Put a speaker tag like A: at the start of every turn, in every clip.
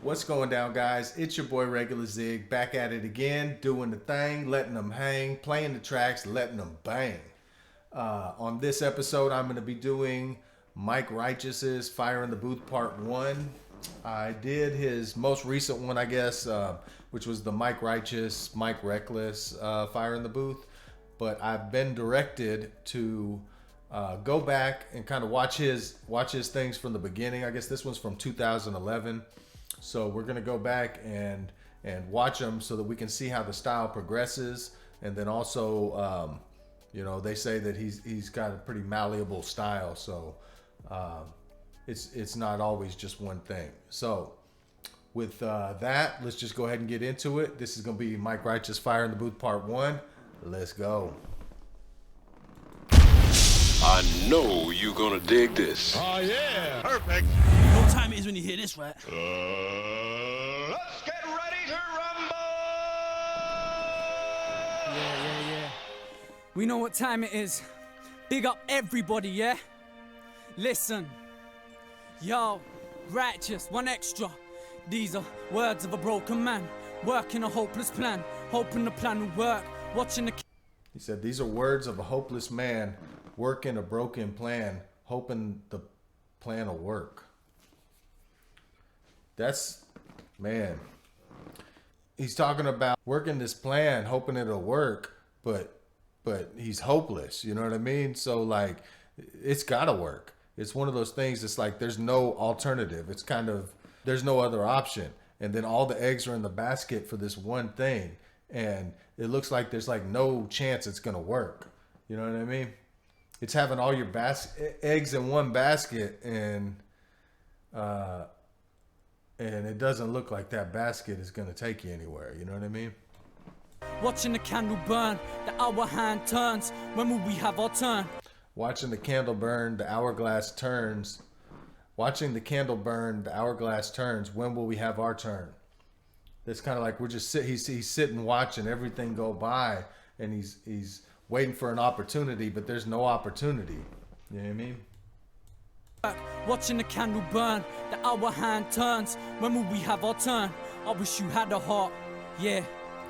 A: What's going down, guys? It's your boy Regular Zig, back at it again, doing the thing, letting them hang, playing the tracks, letting them bang. On this episode, I'm going to be doing Mike Righteous's Fire in the Booth Part 1. I did his most recent one, I guess, which was the Mike Righteous, Mike Reckless Fire in the Booth. But I've been directed to go back and kind of watch his things from the beginning. I guess this one's from 2011. So we're gonna go back and watch them so that we can see how the style progresses, and then also, they say that he's got a pretty malleable style, so it's not always just one thing. So with that, let's just go ahead and get into it. This is gonna be Mike Righteous Fire in the Booth Part 1. Let's go.
B: I know you're gonna dig this.
C: Oh yeah, perfect.
D: You know what time it is when you hear this, right?
C: Let's get ready to rumble.
E: Yeah. We know what time it is. Big up everybody, yeah? Listen. Yo, righteous, one extra. These are words of a broken man, working a hopeless plan, hoping the plan will work, watching the...
A: He said, these are words of a hopeless man, working a broken plan, hoping the plan will work. That's, man, he's talking about working this plan, hoping it'll work, but he's hopeless, you know what I mean? So like, it's gotta work. It's one of those things that's like, there's no alternative. It's kind of, there's no other option. And then all the eggs are in the basket for this one thing. And it looks like there's like no chance it's gonna work. You know what I mean? It's having all your eggs in one basket, and it doesn't look like that basket is gonna take you anywhere. You know what I mean?
E: Watching the candle burn, the hour hand turns. When will we have our turn?
A: Watching the candle burn, the hourglass turns. Watching the candle burn, the hourglass turns. When will we have our turn? That's kind of like we're just he's sitting watching everything go by, and he's waiting for an opportunity, but there's no opportunity. You know what I mean?
E: Watching the candle burn, the hour hand turns. When will we have our turn? I wish you had a heart, yeah.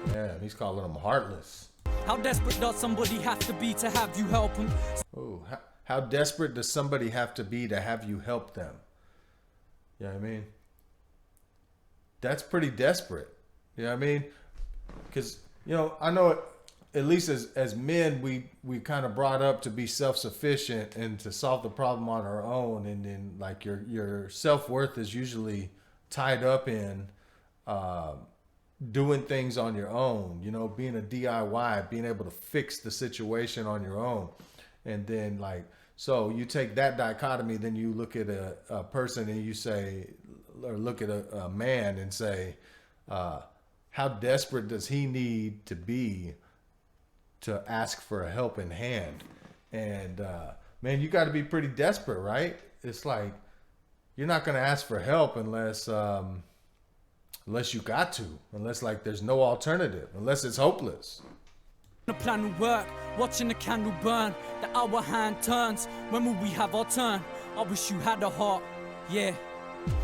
A: Yeah, he's calling him heartless.
E: How desperate does somebody have to be to have you help him?
A: Oh, how desperate does somebody have to be to have you help them? You know what I mean? That's pretty desperate. You know what I mean? Because, I know it, at least as men, we kind of brought up to be self-sufficient and to solve the problem on our own. And then like your self-worth is usually tied up in doing things on your own, being a DIY, being able to fix the situation on your own. And then like, so you take that dichotomy, then you look at a person and you say, or look at a man and say, how desperate does he need to be to ask for a helping hand? And man, you got to be pretty desperate, right? It's like you're not going to ask for help unless you got to, unless like there's no alternative, unless it's hopeless.
E: The plan will work, watching the candle burn, the hour hand turns. When will we have our turn? I wish you had a heart, yeah.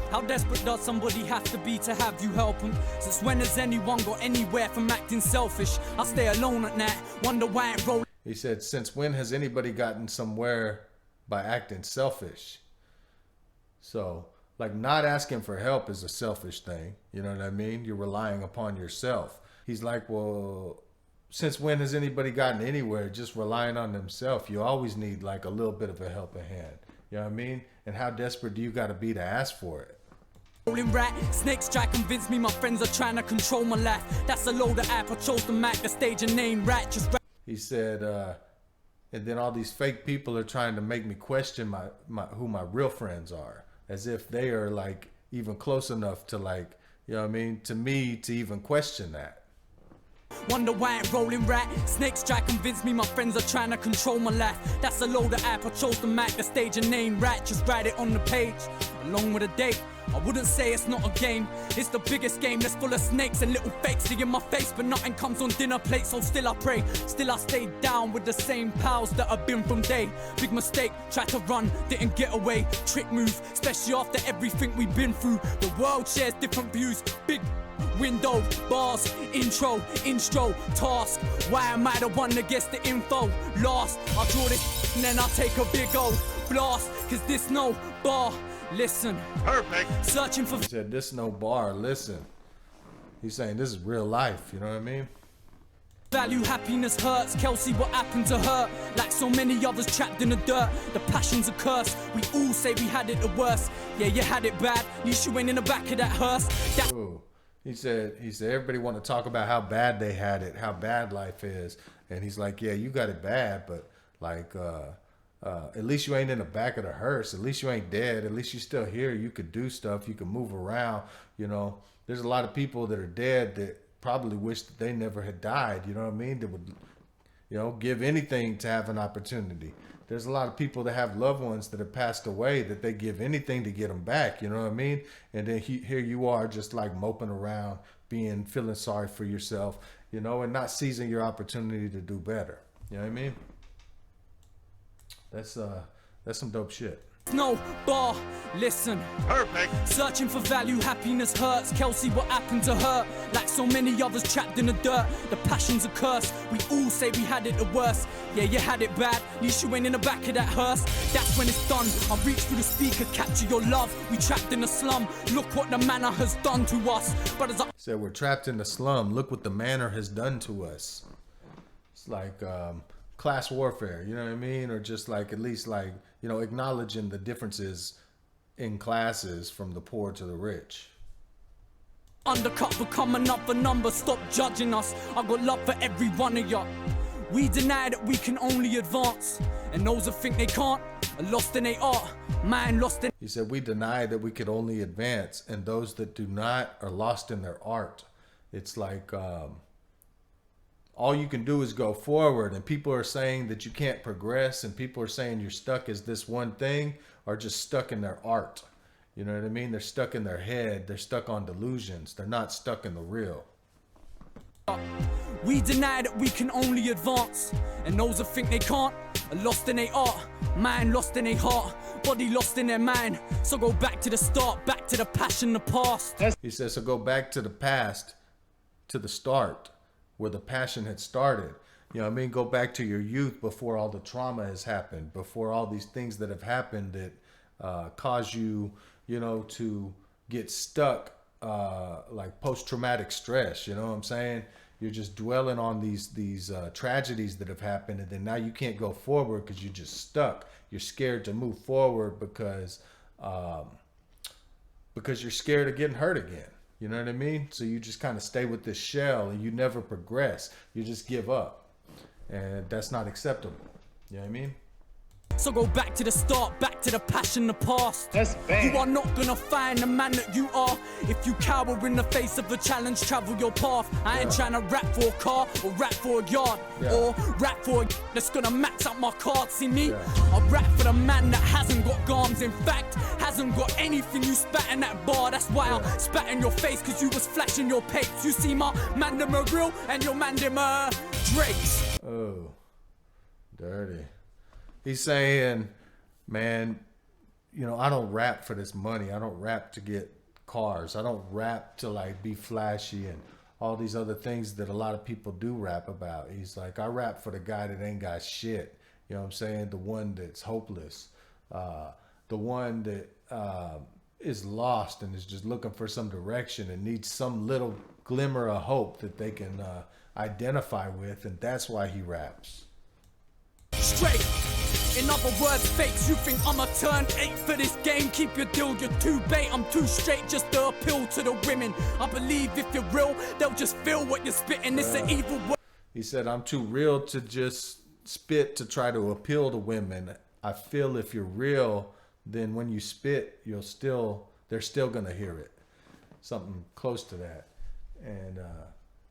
E: How desperate does somebody have to be to have you help them? Since when has anyone got anywhere from acting selfish? I stay alone at night, wonder why it roll.
A: He said, since when has anybody gotten somewhere by acting selfish? So, like, not asking for help is a selfish thing. You know what I mean? You're relying upon yourself. He's like, well, since when has anybody gotten anywhere just relying on themselves? You always need like a little bit of a helping hand. You know what I mean? And how desperate do you got to be to ask for it?
E: Rolling rat, snakes try convince me my friends are trying to control my life. That's a load of app, I chose to Mac, the stage and name Righteous.
A: He said, and then all these fake people are trying to make me question who my real friends are, as if they are like even close enough to like, you know what I mean, to me to even question that.
E: Wonder why I'm rolling right. Snakes try to convince me my friends are trying to control my life. That's a load of app. I chose the mic, the stage and name right. Just write it on the page, along with a date. I wouldn't say it's not a game. It's the biggest game that's full of snakes and little fakes. They in my face, but nothing comes on dinner plate. So still I pray, still I stay down with the same pals that I've been from day. Big mistake, tried to run, didn't get away. Trick move, especially after everything we've been through. The world shares different views. Big window, bars, intro, task. Why am I the one that gets the info? Lost, I draw this and then I take a big old blast. Cause this no bar, listen.
C: Perfect.
E: Searching for
A: He said, this no bar, listen. He's saying this is real life, you know what I mean?
E: value, happiness hurts. Kelsey, what happened to her? Like so many others trapped in the dirt. The passion's a curse. We all say we had it the worst. Yeah, you had it bad. At least you ain't in the back of that hearse.
A: Ooh. He said everybody want to talk about how bad they had it, how bad life is. And he's like, yeah, you got it bad, but like at least you ain't in the back of the hearse. At least you ain't dead. At least you still here. You could do stuff. You could move around. You know, there's a lot of people that are dead that probably wish that they never had died. You know what I mean? That would, you know, give anything to have an opportunity. There's a lot of people that have loved ones that have passed away that they give anything to get them back. You know what I mean? And then here you are just like moping around, feeling sorry for yourself, you know, and not seizing your opportunity to do better. You know what I mean? That's some dope shit.
E: No bar, listen.
C: Perfect.
E: Searching for value, happiness hurts. Kelsey, what happened to her? Like so many others trapped in the dirt. The passion's a curse. We all say we had it the worst. Yeah, you had it bad. At least you ain't in the back of that hearse. That's when it's done. I reach through the speaker, capture your love. We trapped in the slum. Look what the manor has done to us. But as I
A: said, we're trapped in the slum. Look what the manor has done to us. It's like class warfare, you know what I mean? Or just like, at least like, you know, acknowledging the differences in classes from the poor to the rich.
E: undercut, become another number. Stop judging us. I got love for every one of y'all. We deny that we can only advance, and those that think they can't are lost in their art. Man lost in.
A: He said, we deny that we could only advance, and those that do not are lost in their art. It's like all you can do is go forward, and people are saying that you can't progress, and people are saying you're stuck as this one thing, or just stuck in their art. You know what I mean? They're stuck in their head. They're stuck on delusions. They're not stuck in the real.
E: We deny that we can only advance, and those that think they can't are lost in their art. Mind lost in their heart, body lost in their mind. So go back to the start, back to the passion, the past.
A: He says, so go back to the past, to the start, where the passion had started. You know what I mean? Go back to your youth before all the trauma has happened, before all these things that have happened that cause you, you know, to get stuck, like post-traumatic stress. You know what I'm saying? You're just dwelling on these tragedies that have happened, and then now you can't go forward because you're just stuck. You're scared to move forward because you're scared of getting hurt again. You know what I mean? So you just kind of stay with this shell and you never progress. You just give up, and that's not acceptable. You know what I mean?
E: So go back to the start, back to the passion, the past.
C: That's bad.
E: You are not gonna find the man that you are if you cower in the face of a challenge. Travel your path. I ain't trying to rap for a car or rap for a yard or rap for a that's gonna max out my card. See me? I rap for the man that hasn't got gums. In fact, hasn't got anything. You spat in that bar. That's why I spat in your face, cause you was flashing your papes. You see my man them are real and your man them are Drakes.
A: Oh, dirty. He's saying, man, you know, I don't rap for this money. I don't rap to get cars. I don't rap to like be flashy and all these other things that a lot of people do rap about. He's like, I rap for the guy that ain't got shit. You know what I'm saying? The one that's hopeless. The one that is lost and is just looking for some direction and needs some little glimmer of hope that they can identify with. And that's why he raps.
E: Straight. In other words, fakes, you think I'm a turn 8 for this game. Keep your deal, you're too bait. I'm too straight just to appeal to the women. I believe if you're real, they'll just feel what you're spitting. It's an evil word.
A: He said, I'm too real to just spit to try to appeal to women. I feel if you're real, then when you spit, they're still gonna hear it. Something close to that. And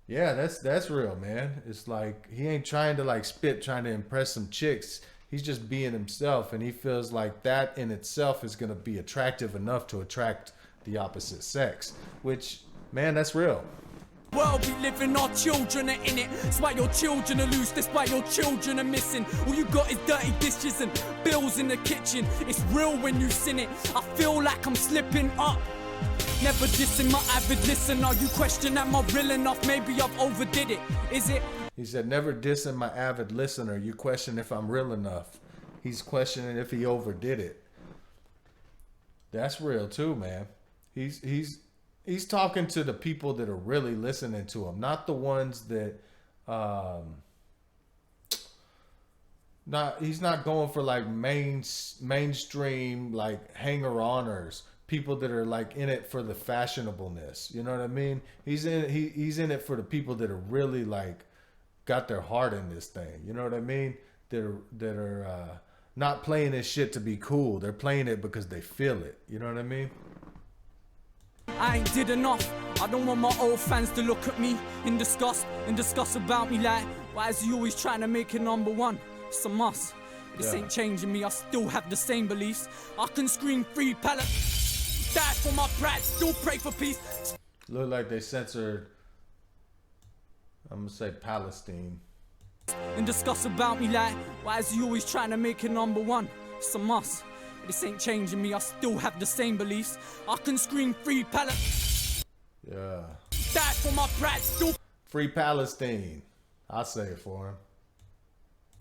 A: Yeah, that's real, man. It's like he ain't trying to like spit, trying to impress some chicks. He's just being himself, and he feels like that in itself is gonna be attractive enough to attract the opposite sex. Which, man, that's real.
E: World we live in, our children are in it. That's why your children are loose, that's why your children are missing. All you got is dirty dishes and bills in the kitchen. It's real when you sin it. I feel like I'm slipping up. Never dissing my avid listener. You question, am I real enough? Maybe I've overdid it. Is it?
A: He said, never dissing my avid listener. You question if I'm real enough. He's questioning if he overdid it. That's real too, man. He's talking to the people that are really listening to him, not the ones that he's not going for like mainstream like hanger-oners, people that are like in it for the fashionableness. You know what I mean? He's in it for the people that are really like got their heart in this thing. You know what I mean? That are not playing this shit to be cool. They're playing it because they feel it. You know what I mean?
E: I ain't did enough. I don't want my old fans to look at me in disgust about me like, why is he always trying to make it number one? It's a must. This ain't changing me, I still have the same beliefs. I can scream free palette, die for my pride, still pray for peace.
A: Look like they censored, I'm gonna say Palestine.
E: And discuss about me like, why is he always trying to make it number one? It's a must. This ain't changing me, I still have the same beliefs. I can scream free Palestine.
A: Yeah.
E: Die for my pride, still
A: Free Palestine. I'll say it for him.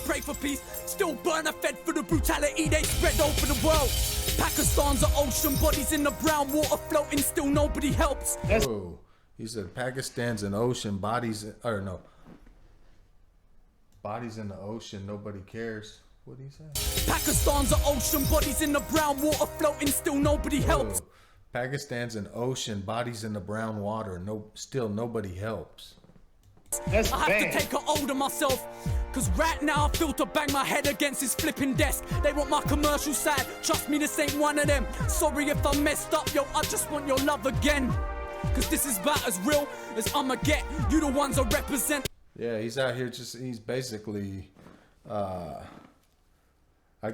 E: pray for peace, still burn a fed for the brutality they spread over the world. Pakistan's an ocean, bodies in the brown water floating, still nobody helps.
A: Oh, he said Pakistan's an ocean, bodies in the ocean, nobody cares. What did he say?
E: Pakistan's an ocean, bodies in the brown water floating, still nobody helps.
A: Oh, Pakistan's an ocean, bodies in the brown water, still nobody helps.
C: That's
E: I have
C: bad.
E: to take a hold of myself, cause right now I feel to bang my head against this flipping desk. They want my commercial side, trust me this ain't one of them. Sorry if I messed up, yo, I just want your love again. Cause this is about as real as I'ma get. You the ones I represent.
A: Yeah, he's out here he's basically, I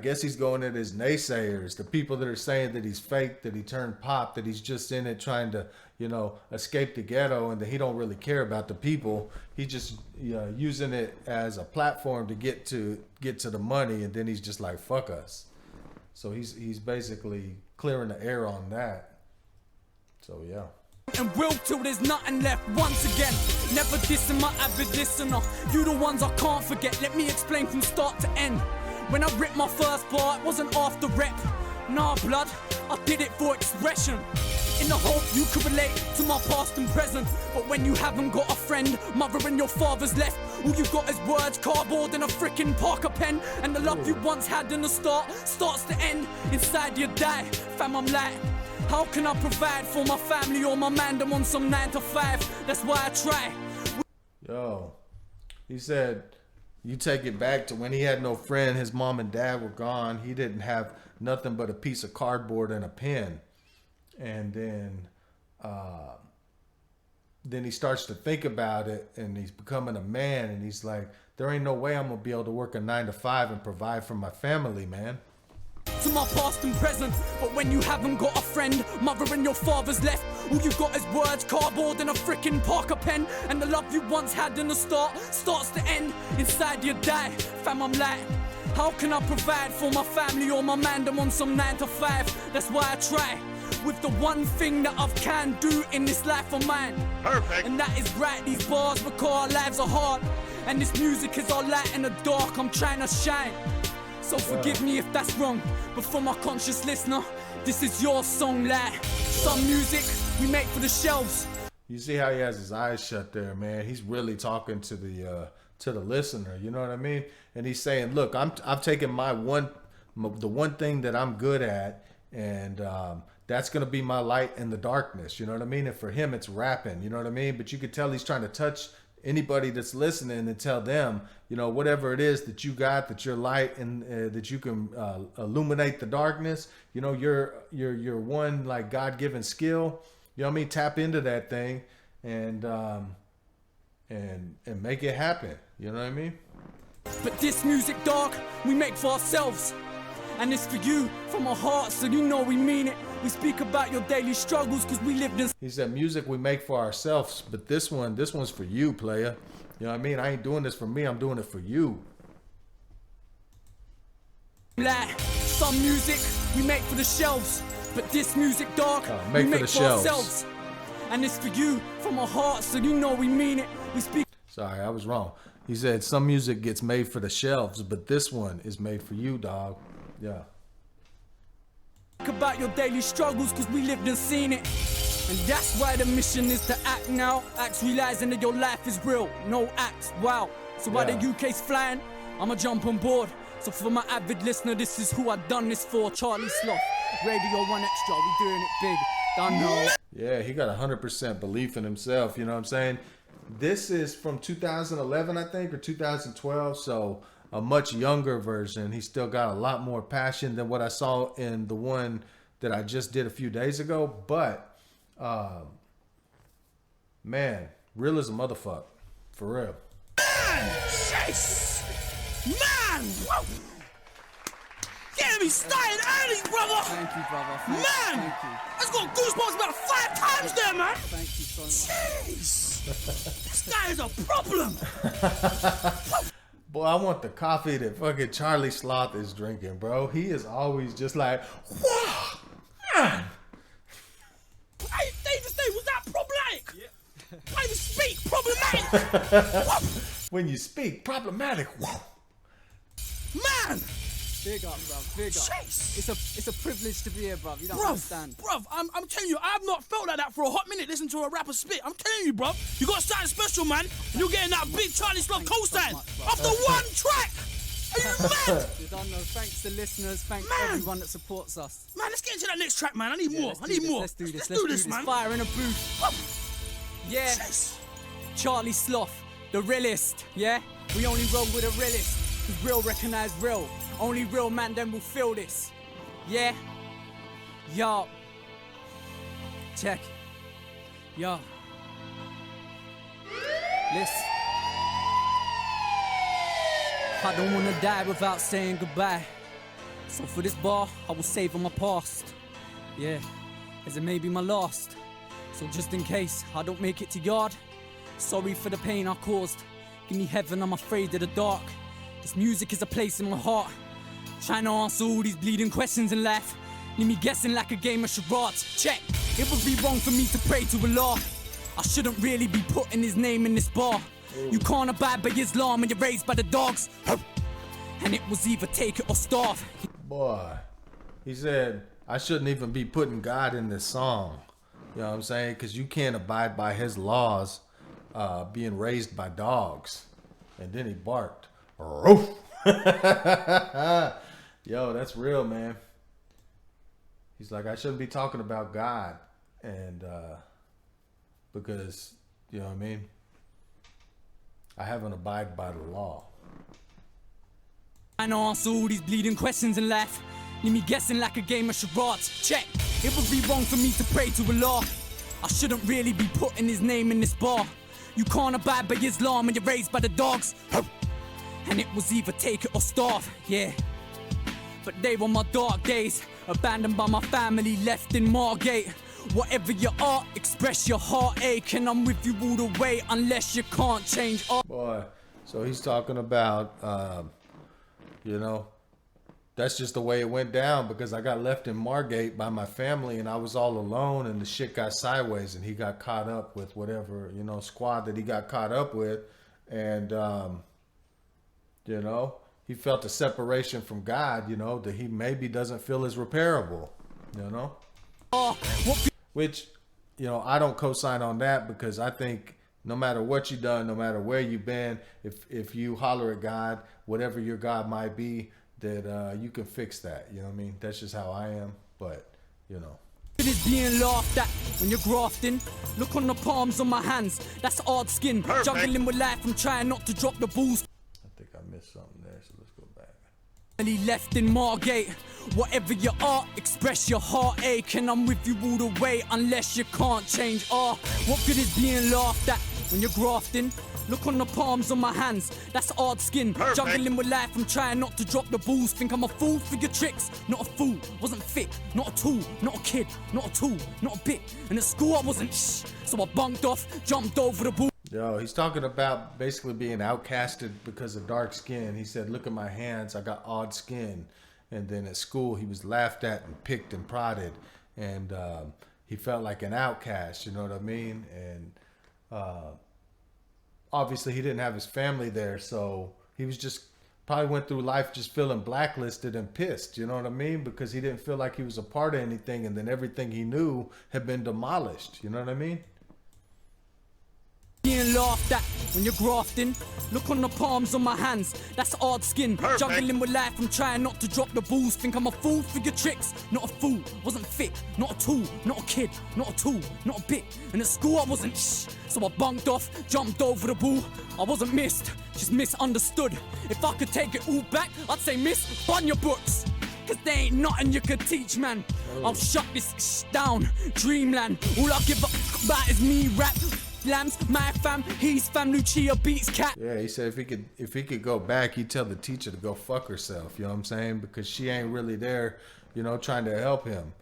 A: guess he's going at his naysayers, the people that are saying that he's fake, that he turned pop, that he's just in it trying to, escape the ghetto, and that he don't really care about the people. He's just using it as a platform to get to the money, and then he's just like, fuck us. So he's basically clearing the air on that. So yeah.
E: And will till there's nothing left once again. Never dissing my avid listener. You the ones I can't forget. Let me explain from start to end. When I ripped my first bar, it wasn't after rep. Nah, blood, I did it for expression. In the hope you could relate to my past and present. But when you haven't got a friend, mother and your father's left, all you got is words, cardboard and a frickin' Parker pen. And the love you once had in the start starts to end. Inside you die, fam, I'm like, how can I provide for my family or my man? I'm on some 9 to 5, that's why I try.
A: Yo, he said, you take it back to when he had no friend, his mom and dad were gone. He didn't have nothing but a piece of cardboard and a pen. And then he starts to think about it, and he's becoming a man, and he's like, there ain't no way I'm gonna be able to work a 9 to 5 and provide for my family, man.
E: To my past and present, but when you haven't got a friend, mother and your father's left, all you got is words, cardboard and a frickin' Parker pen. And the love you once had in the start starts to end. Inside you die, fam, I'm like, how can I provide for my family or my man? I'm on some 9 to 5, that's why I try. With the one thing that I can do in this life of mine.
C: Perfect.
E: And that is write these bars because our lives are hard. And this music is our light in the dark, I'm trying to shine. So forgive me if that's wrong, but for my conscious listener, this is your song, like some music we make for the shelves.
A: You see how he has his eyes shut there, man. He's really talking to the listener. You know what I mean? And he's saying, "Look, I've taken the one thing that I'm good at, and that's gonna be my light in the darkness." You know what I mean? And for him, it's rapping. You know what I mean? But you could tell he's trying to touch anybody that's listening and tell them, whatever it is that you got, that you're light, and that you can illuminate the darkness. Your one like God-given skill. You know what I mean? Tap into that thing, and and make it happen. You know what I mean?
E: But this music, dog, we make for ourselves. And it's for you, from our hearts, so you know we mean it. We speak about your daily struggles, cause we lived in...
A: He said music we make for ourselves, but this one's for you, player. You know what I mean? I ain't doing this for me, I'm doing it for you.
E: Like, some music we make for the shelves, but this music, dog, we
A: make
E: make
A: for the
E: for
A: shelves.
E: ourselves. And it's for you, from our hearts, so you know we mean it. We speak...
A: Sorry, I was wrong. He said some music gets made for the shelves, but this one is made for you, dog. Yeah.
E: About your daily struggles, cause we lived and seen it. And that's why the mission is to act now. Acts realizing that your life is real, no acts, wow. So while the UK's flying, I'ma jump on board. So for my avid listener, this is who I done this for. Charlie Sloth, Radio 1 Extra, we doing it big, done know.
A: Yeah, he got 100% belief in himself, you know what I'm saying? This is from 2011, I think, or 2012, so a much younger version. He still got a lot more passion than what I saw in the one that I just did a few days ago. But, man, real as a motherfucker. For real.
D: Chase! Man! Whoa. Get me started early, brother!
E: Thank you, brother.
D: Man!
E: Thank you.
D: I just got goosebumps about 5 times there, man!
E: Thank you so much.
D: Jeez! This guy is a problem!
A: Boy, I want the coffee that fucking Charlie Sloth is drinking, bro. He is always just like, wow, man.
D: Hey, David, was that problematic? Yeah. I even speak problematic!
A: When you speak, problematic. Whoa.
D: Man!
E: Big up, bruv, big up.
D: Chase.
E: It's a privilege to be here, bruv. You don't understand.
D: Bruv, I'm telling you, I've not felt like that for a hot minute listening to a rapper spit. I'm telling you, bruv. You got something special, man. And you're getting that big Charlie Sloth co-sign off the one track. Are you mad?
E: You don't know. Thanks to listeners, thanks everyone that supports us.
D: Man, let's get into that next track, man. I need more. I need more.
E: Let's do this.
D: Let's do this, man.
E: Fire in a booth. Yeah.
D: Chase.
E: Charlie Sloth, the realist. Yeah. We only roll with a realist. 'Cause real recognize real. Only real man then will feel this. Yeah. Yo. Check. Yo. Listen. I don't wanna die without saying goodbye. So for this bar, I will savor my past. Yeah, as it may be my last. So just in case I don't make it to yard, sorry for the pain I caused. Give me heaven, I'm afraid of the dark. This music is a place in my heart. Trying to answer all these bleeding questions in life. Leave me guessing like a game of charades. Check, it would be wrong for me to pray to Allah. I shouldn't really be putting his name in this bar. You can't abide by Islam when you're raised by the dogs. And it was either take it or starve.
A: Boy, he said, I shouldn't even be putting God in this song. You know what I'm saying? Because you can't abide by his laws being raised by dogs. And then he barked. Roof. Yo, that's real, man. He's like, I shouldn't be talking about God. And because, you know what I mean? I haven't abided by the law.
E: I know answer all these bleeding questions in life. Leave me guessing like a game of charades. Check, it would be wrong for me to pray to Allah. I shouldn't really be putting his name in this bar. You can't abide by Islam when you're raised by the dogs. And it was either take it or starve, yeah. But they were my dark days, abandoned by my family, left in Margate. Whatever you are, express your heartache, and I'm with you all the way unless you can't change.
A: Boy, so he's talking about, you know, that's just the way it went down because I got left in Margate by my family and I was all alone and the shit got sideways and he got caught up with whatever, you know, squad that he got caught up with. And, you know, he felt a separation from God, you know, that he maybe doesn't feel is repairable, you know. Which, you know, I don't co-sign on that because I think no matter what you've done, no matter where you've been, if you holler at God, whatever your God might be, that you can fix that. You know what I mean? That's just how I am. But, you know.
E: It is being laughed at when you're grafting. Look on the palms of my hands. That's hard skin.
C: Perfect.
E: Juggling with life. I'm trying not to drop the balls.
A: I think I missed something there, so let's go back.
E: Left in Margate. Whatever you are, express your heartache, and I'm with you all the way unless you can't change. What good is being laughed at when you're grafting? Look on the palms of my hands, that's hard skin.
C: Perfect.
E: Juggling with life, I'm trying not to drop the balls. Think I'm a fool for your tricks? Not a fool, wasn't fit, not a tool, not a kid, not a tool, not a bit. And at school I wasn't so I bunked off, jumped over the ball.
A: Yo, he's talking about basically being outcasted because of dark skin. He said, look at my hands, I got odd skin. And then at school, he was laughed at and picked and prodded. And he felt like an outcast, you know what I mean? And obviously he didn't have his family there, so he was just probably went through life just feeling blacklisted and pissed, you know what I mean? Because he didn't feel like he was a part of anything, and then everything he knew had been demolished, you know what I mean?
E: Being laughed at when you're grafting. Look on the palms of my hands, that's hard skin.
C: Perfect.
E: Juggling with life, I'm trying not to drop the balls. Think I'm a fool for your tricks? Not a fool, wasn't fit, not a tool, not a kid, not a tool, not a bit. And at school I wasn't so I bunked off, jumped over the ball. I wasn't missed, just misunderstood. If I could take it all back, I'd say miss, burn your books. Cause there ain't nothing you could teach, man. I'll shut this down, dreamland. All I give a about is me rap. Lambs, my fam, he's fam, Lucia beats cat.
A: Yeah, he said if he could go back, he'd tell the teacher to go fuck herself, you know what I'm saying? Because she ain't really there, you know, trying to help him.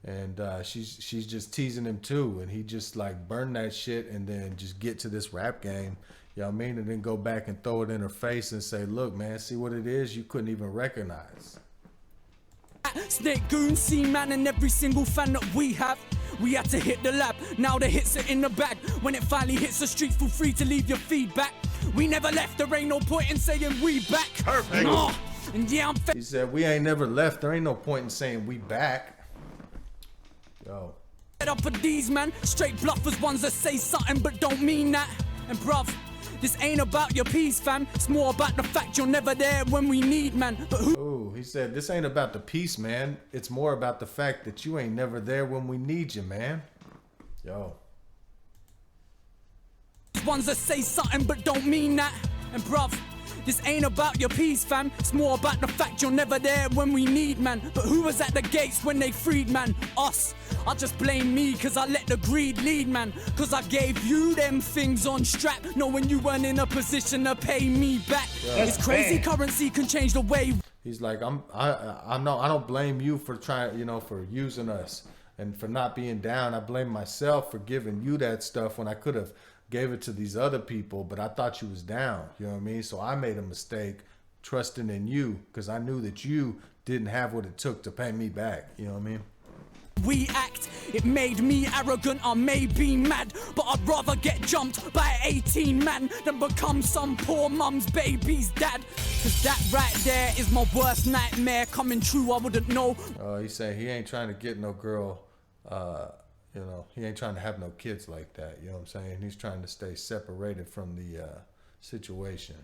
A: And she's just teasing him too, and he just like burn that shit and then just get to this rap game, you know what I mean? And then go back and throw it in her face and say, look, man, see what it is you couldn't even recognize.
E: Snake goon, C-man, and every single fan that we have. We had to hit the lab, now the hits are in the bag. When it finally hits the streets, feel free to leave your feedback. We never left, there ain't no point in saying we back.
C: Perfect.
E: Nah. And yeah, I'm
A: He said, we ain't never left, there ain't no point in saying we back. Yo.
E: fed up of these, man. Straight bluffers, ones that say something but don't mean that. And bruv, this ain't about your peace, fam. It's more about the fact you're never there when we need, man. But who?
A: Ooh, he said, this ain't about the peace, man. It's more about the fact that you ain't never there when we need you, man. Yo.
E: Ones that say something but don't mean that. And bruv, this ain't about your peace, fam. It's more about the fact you're never there when we need, man. But who was at the gates when they freed, man? Us. I just blame me cause I let the greed lead, man. Cause I gave you them things on strap, knowing you weren't in a position to pay me back. It's crazy, currency can change the way.
A: He's like, I don't blame you for trying, you know, for using us and for not being down. I blame myself for giving you that stuff when I could have gave it to these other people, but I thought you was down, you know what I mean? So I made a mistake trusting in you because I knew that you didn't have what it took to pay me back, you know what I mean?
E: We act, it made me arrogant, I may be mad, but I'd rather get jumped by an 18 man than become some poor mum's baby's dad. Cause that right there is my worst nightmare coming true, I wouldn't know.
A: He said he ain't trying to get no girl, you know, he ain't trying to have no kids like that, you know what I'm saying? He's trying to stay separated from the situation.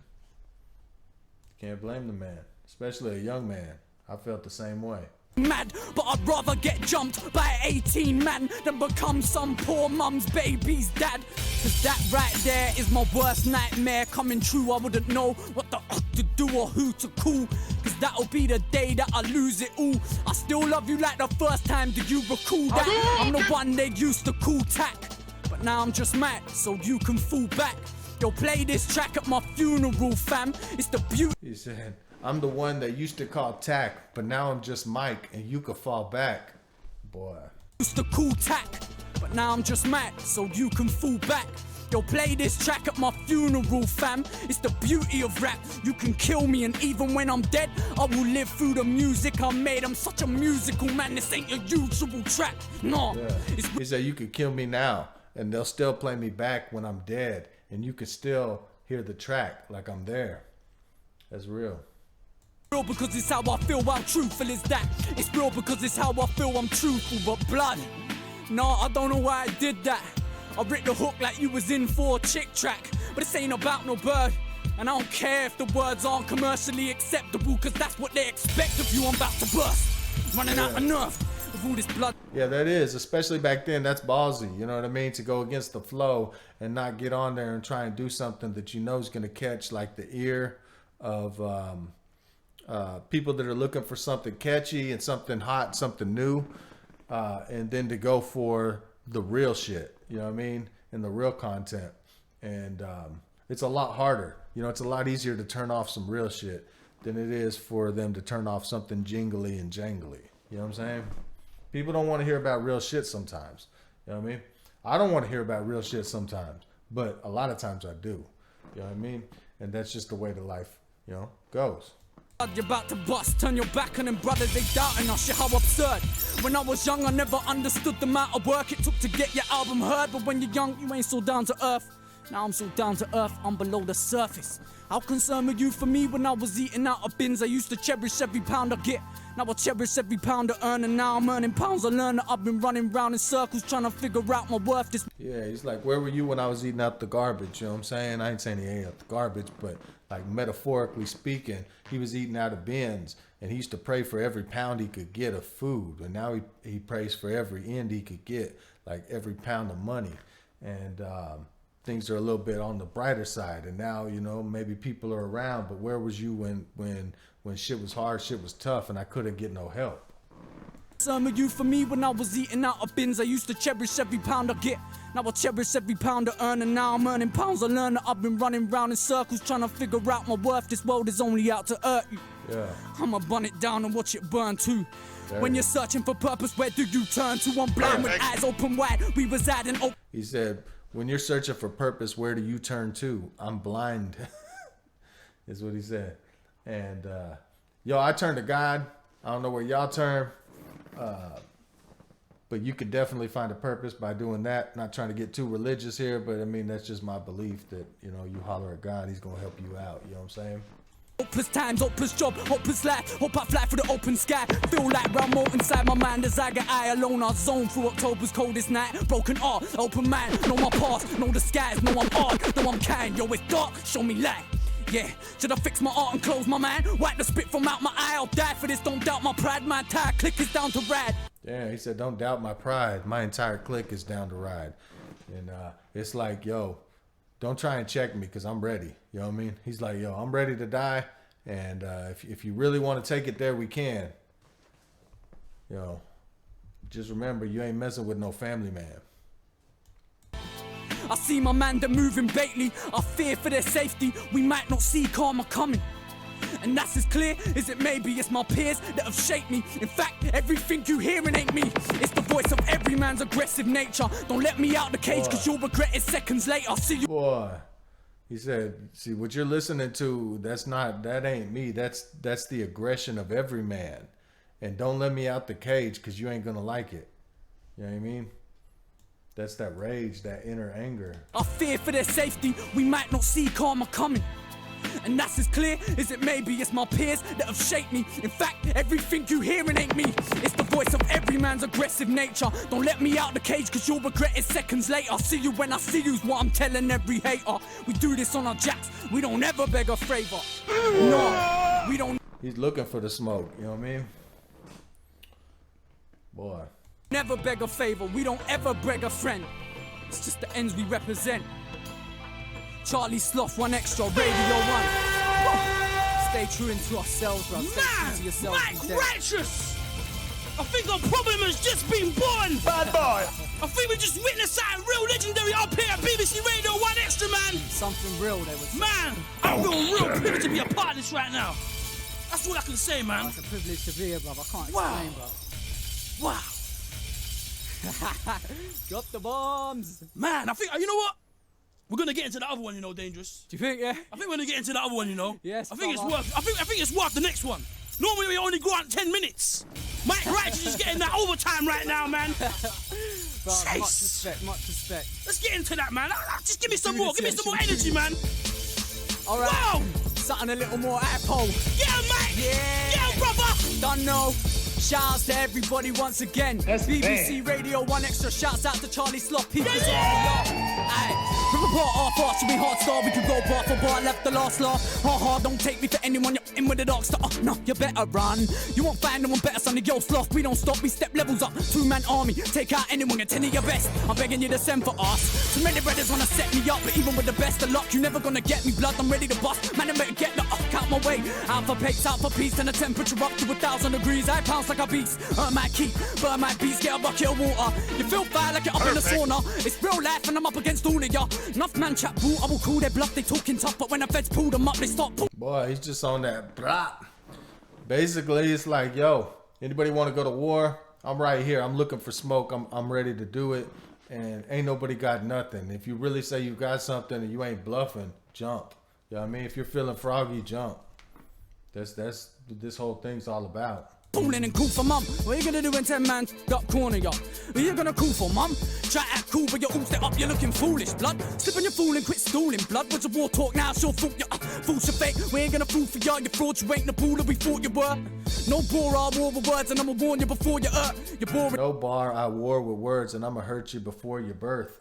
A: Can't blame the man, especially a young man. I felt the same way.
E: Mad, but I'd rather get jumped by an 18 man than become some poor mum's baby's dad. Cause that right there is my worst nightmare coming true. I wouldn't know what the to do or who to call. Cause that'll be the day that I lose it all. I still love you like the first time, do you recall that? I'm the one they used to call tack, but now I'm just mad so you can fall back. Yo, play this track at my funeral, fam. It's the beauty.
A: He said, I'm the one that used to call tack, but now I'm just Mike and you could fall back. Boy.
E: Used to cool tack, but now I'm just mad so you can fall back. Yo, play this track at my funeral, fam. It's the beauty of rap. You can kill me and even when I'm dead, I will live through the music I made. I'm such a musical man, this ain't your usual track. No.
A: Yeah. He said you could kill me now and they'll still play me back when I'm dead and you can still hear the track like I'm there. That's real.
E: Real because it's how I feel, how truthful is that? It's real because it's how I feel, I'm truthful, but blood. Nah, I don't know why I did that. I ripped the hook like you was in for a chick track, but this ain't about no bird. And I don't care if the words aren't commercially acceptable, cause that's what they expect of you. I'm about to burst, running out of nerve with all this blood.
A: Yeah, that is, especially back then, that's ballsy, you know what I mean? To go against the flow and not get on there and try and do something that you know is gonna catch like the ear of people that are looking for something catchy and something hot, something new, and then to go for the real shit, you know what I mean, and the real content. And It's a lot harder. You know, it's a lot easier to turn off some real shit than it is for them to turn off something jingly and jangly. You know what I'm saying? People don't want to hear about real shit sometimes. You know what I mean? I don't want to hear about real shit sometimes, but a lot of times I do. You know what I mean? And that's just the way the life, you know, goes.
E: You're about to bust, turn your back on them brothers, they doubting us, shit how absurd. When I was young, I never understood the amount of work it took to get your album heard. But when you're young, you ain't so down to earth. Now I'm so down to earth, I'm below the surface. How concerned were you for me when I was eating out of bins? I used to cherish every pound I get. Now I cherish every pound I earn, and now I'm earning pounds. I learned that I've been running round in circles trying to figure out my worth. This
A: Yeah, he's like, where were you when I was eating out the garbage? You know what I'm saying? I ain't saying he ate out the garbage, but like metaphorically speaking, he was eating out of bins, and he used to pray for every pound he could get of food. And now he prays for every end he could get, like every pound of money. And things are a little bit on the brighter side. And now, you know, maybe people are around, but where was you when shit was hard, shit was tough, and I couldn't get no help?
E: Some of you for me when I was eating out of bins. I used to cherish every pound I get. Now I cherish every pound I earn, and now I'm earning pounds. I learned that I've been running round in circles trying to figure out my worth. This world is only out to hurt you.
A: Yeah.
E: I'ma burn it down and watch it burn too. When you're searching for purpose, where do you turn to? I'm blind with eyes open wide. We reside in open.
A: He said, when you're searching for purpose, where do you turn to? I'm blind. Is what he said. And yo, I turn to God. I don't know where y'all turn. But you could definitely find a purpose by doing that. Not trying to get too religious here, but I mean, that's just my belief that, you know, you holler at God, he's going to help you out. You know what I'm saying?
E: Hopeless times, hopeless job, hopeless life. Hope I fly through the open sky. Feel like Ramo inside my mind as I get eye alone. I zone through October's coldest night. Broken heart, open mind. Know my past, know the skies, know I'm hard, know I'm kind. Yo, it's dark, show me light. Yeah, should I fix my art and close my mind? Wipe the spit from out my eye, I'll die for this. Don't doubt my pride, my entire clique is down to ride.
A: Yeah, he said, don't doubt my pride. My entire clique is down to ride. And it's like, yo, don't try and check me because I'm ready. You know what I mean? He's like, yo, I'm ready to die. And if you really want to take it there, we can. Yo, just remember, you ain't messing with no family man.
E: I see my man, they're moving lately. I fear for their safety. We might not see karma coming. And that's as clear as it may be. It's my peers that have shaped me. In fact, everything you hearing ain't me. It's the voice of every man's aggressive nature. Don't let me out the cage, cause you'll regret it seconds later. I'll see you.
A: Boy, he said, see, what you're listening to, that ain't me. That's the aggression of every man. And don't let me out the cage, cause you ain't gonna like it. You know what I mean? That's that rage, that inner anger.
E: I fear for their safety. We might not see karma coming. And that's as clear as it may be. It's my peers that have shaped me. In fact, everything you hearing ain't me. It's the voice of every man's aggressive nature. Don't let me out the cage, cause you'll regret it seconds later. I'll see you when I see you's what I'm telling every hater. We do this on our jacks. We don't ever beg a favor. No, we don't.
A: He's looking for the smoke, you know what I mean? Boy.
E: Never beg a favor. We don't ever beg a friend. It's just the ends we represent. Charlie Sloth, 1 Extra, Radio 1. Stay true into ourselves, bro. Stay true to yourself.
D: Mike Righteous! I think our problem has just been born!
C: Bad boy!
D: I think we just witnessed something real legendary up here at BBC Radio 1 Extra, man!
E: Something real there was.
D: Man, I feel real privileged to be a part of this right now. That's all I can say, man.
E: It's a privilege to be here, bro. I can't explain, bro.
D: Wow.
E: Drop the bombs.
D: Man, I think, you know what? We're gonna get into the other one, you know, Dangerous.
E: Do you think, yeah?
D: I think we're gonna get into the other one, you know.
E: Yes,
D: I think it's
E: brother.
D: worth. I think it's worth the next one. Normally we only go out in 10 minutes. Mike Righteous is getting that overtime right now, man.
E: Bro,
D: Chase.
E: much respect, much respect.
D: Let's get into that, man. Just give me some
E: Do
D: more.
E: this,
D: Give me
E: yeah,
D: some more
E: should we
D: energy,
E: do
D: man.
E: All right.
D: Wow.
E: Something a little more apple.
D: Get him, Mike.
E: Yeah.
D: Get him, brother.
E: Don't know. Shouts to everybody once again.
C: That's
E: BBC Radio 1 Extra. Shouts out to Charlie Slot. People from a part off fast, you be hard star. We could go bar for bar, left the last law. Ha, don't take me for anyone. You're in with the dark star. No, you better run. You won't find no one better, son. Yo, sloth. We don't stop. We step levels up. 2-man army. Take out anyone. Get 10 of your best. I'm begging you to send for us. Too many brothers wanna set me up, but even with the best of luck, you never gonna get me blood. I'm ready to bust. Man, I better get the up out my way. Out for pace, out for peace, and the temperature up to 1,000 degrees. I pounce like a beast. Earn my keep, burn my beats, get a bucket of water. You feel fire like you're up in the sauna. It's real life and I'm up against all of ya. Enough man chat boo, I will call their bluff, they talking tough, but when the feds pull them up, they stop.
A: Boy, he's just on that brap. Basically, it's like, yo, anybody want to go to war? I'm right here. I'm looking for smoke. I'm ready to do it. And ain't nobody got nothing. If you really say you got something and you ain't bluffing, jump. You know what I mean? If you're feeling froggy, jump. That's what this whole thing's all about.
E: Fooling and cool for mum. What you gonna do when 10 man got corner, yo? What you gonna cool for mum? Try to act cool, but you're all set up, you're looking foolish, blood. Slip on your fool and quit stalling, blood. What's the war talk now? Sure, fool, fools your fake. We ain't gonna fool for y'all, you fraud, you ain't the pool that we thought you were. No bar, I war with words, and I'ma warn you before you hurt. You're boring.
A: No bar, I war with words, and I'ma hurt you before your birth.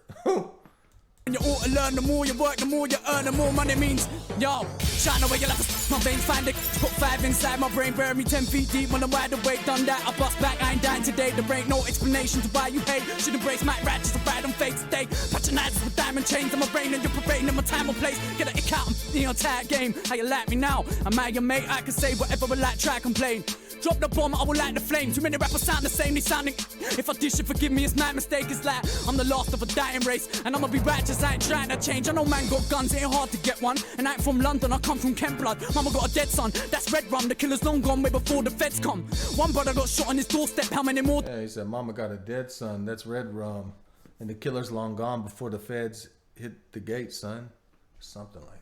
E: And you ought to learn, the more you work, the more you earn, the more money means. Yo, shine away, you'll have to my veins, find it. Put 5 inside my brain, bury me 10 feet deep when I'm wide awake. Done that, I bust back, I ain't dying today. There ain't no explanation to why you hate. Should embrace my ratchets to ride on fate today. Patronizes with diamond chains in my brain, and you're parading in my time or place. Get a ick out, I'm in your tag game. How you like me now? Am I your mate? I can say whatever I like, try complain. Drop the bomb, I will light the flame. Too many rappers sound the same, they sounding. If I dish it, forgive me, it's my mistake. It's like I'm the last of a dying race, and I'ma be righteous, I ain't trying to change. I know man got guns, it ain't hard to get one. And I ain't from London, I come from Kent blood. Mama got a dead son, that's red rum. The killer's long gone way before the feds come. One brother got shot on his doorstep, how many more?
A: Yeah, he said, Mama got a dead son, that's red rum. And the killer's long gone before the feds hit the gate, son. Something like that.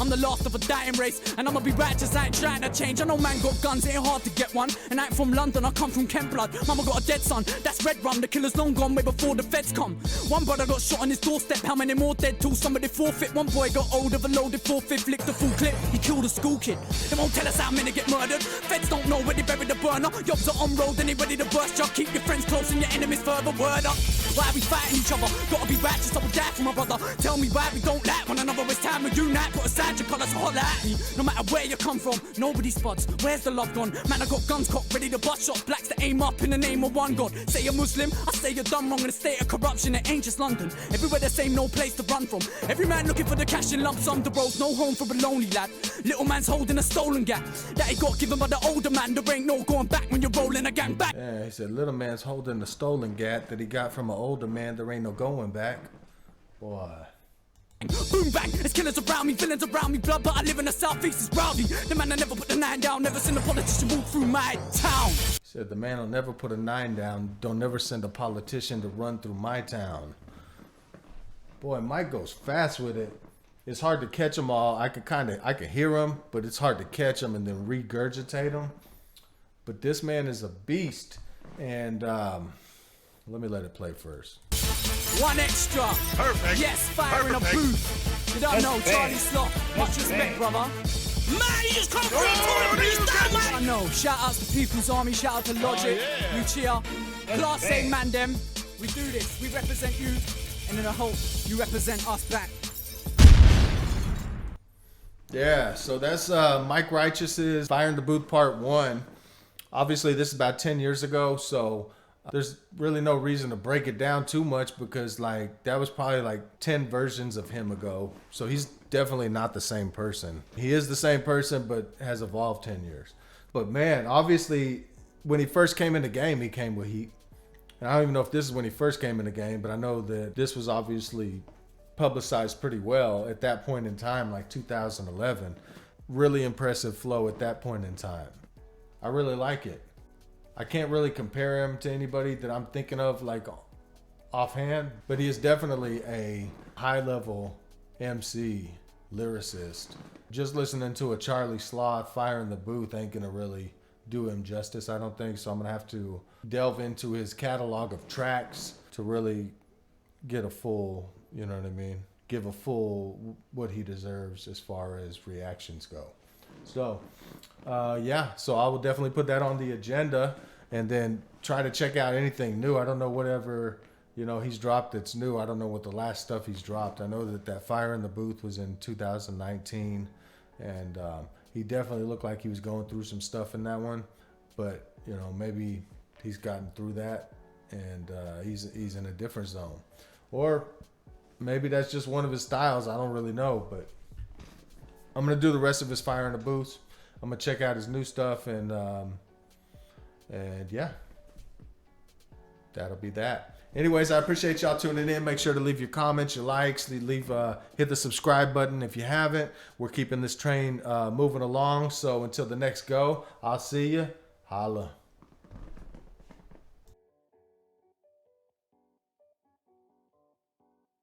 E: I'm the last of a dying race, and I'ma be righteous, I ain't trying to change. I know man got guns, it ain't hard to get one. And I ain't from London, I come from Kent blood. Mama got a dead son, that's red rum. The killer's long gone way before the feds come. One brother got shot on his doorstep, how many more dead till somebody forfeit? One boy got old of a loaded 4/5, licked the full clip, he killed a school kid. They won't tell us how many get murdered. Feds don't know where they buried the burner. Jobs are on road, then they ready to burst. Y'all keep your friends close and your enemies further. Word up, why we fighting each other? Gotta be righteous, I will die for my brother. Tell me why we don't like one another. It's time to unite, put aside your colours, holler at me. No matter where you come from, nobody spots. Where's the love gone? Man, I got guns cocked, ready to bust shots. Blacks that aim up in the name of one God. Say you're Muslim, I say you're done wrong. In a state of corruption, it ain't just London. Everywhere the same, no place to run from. Every man looking for the cash in lump sum. The road's no home for a lonely lad. Little man's holding a stolen gap that he got given by the older man. There ain't no going back when you're rolling a gang back.
A: Yeah, he said, little man's holding a stolen gat that he got from an older man. There ain't no going back. Boy.
E: Boom bang, there's killers around me, villains around me, blood, but I live in the southeast, it's rowdy. The man that never put the 9 down, never seen a politician move through my town.
A: He said the man will never put a 9 down, don't never send a politician to run through my town. Boy, Mike goes fast with it. It's hard to catch them all. I can hear them, but it's hard to catch them and then regurgitate them. But this man is a beast, and let me let it play first.
E: One extra.
C: Perfect.
E: Yes, fire in a
C: Perfect.
E: booth. You don't know, Charlie Slot. Much respect, brother.
D: Man, you just come through and freestyle, man.
E: I know. Shout out to People's Army. Shout out to Logic, Lucia, Class A man them. We do this. We represent you, and then I hope you represent us back.
A: Yeah, so that's Mike Righteous's Fire in the Booth Part 1. Obviously, this is about 10 years ago, so there's really no reason to break it down too much because, like, that was probably like 10 versions of him ago. So he's definitely not the same person. He is the same person, but has evolved 10 years. But man, obviously, when he first came in the game, he came with heat. And I don't even know if this is when he first came in the game, but I know that this was obviously publicized pretty well at that point in time, like 2011. Really impressive flow at that point in time. I really like it. I can't really compare him to anybody that I'm thinking of like offhand, but he is definitely a high-level MC, lyricist. Just listening to a Charlie Sloth Fire in the Booth ain't gonna really do him justice, I don't think. So I'm gonna have to delve into his catalog of tracks to really get a full, you know what I mean? Give a full what he deserves as far as reactions go. So, yeah, so I will definitely put that on the agenda and then try to check out anything new. I don't know whatever, you know, he's dropped that's new. I don't know what the last stuff he's dropped. I know that Fire in the Booth was in 2019, and he definitely looked like he was going through some stuff in that one. But, you know, maybe he's gotten through that and he's in a different zone. Or maybe that's just one of his styles. I don't really know, but I'm going to do the rest of his Fire in the Booth. I'm going to check out his new stuff, and yeah, that'll be that. Anyways, I appreciate y'all tuning in. Make sure to leave your comments, your likes, hit the subscribe button if you haven't. We're keeping this train moving along. So until the next go, I'll see you. Holla.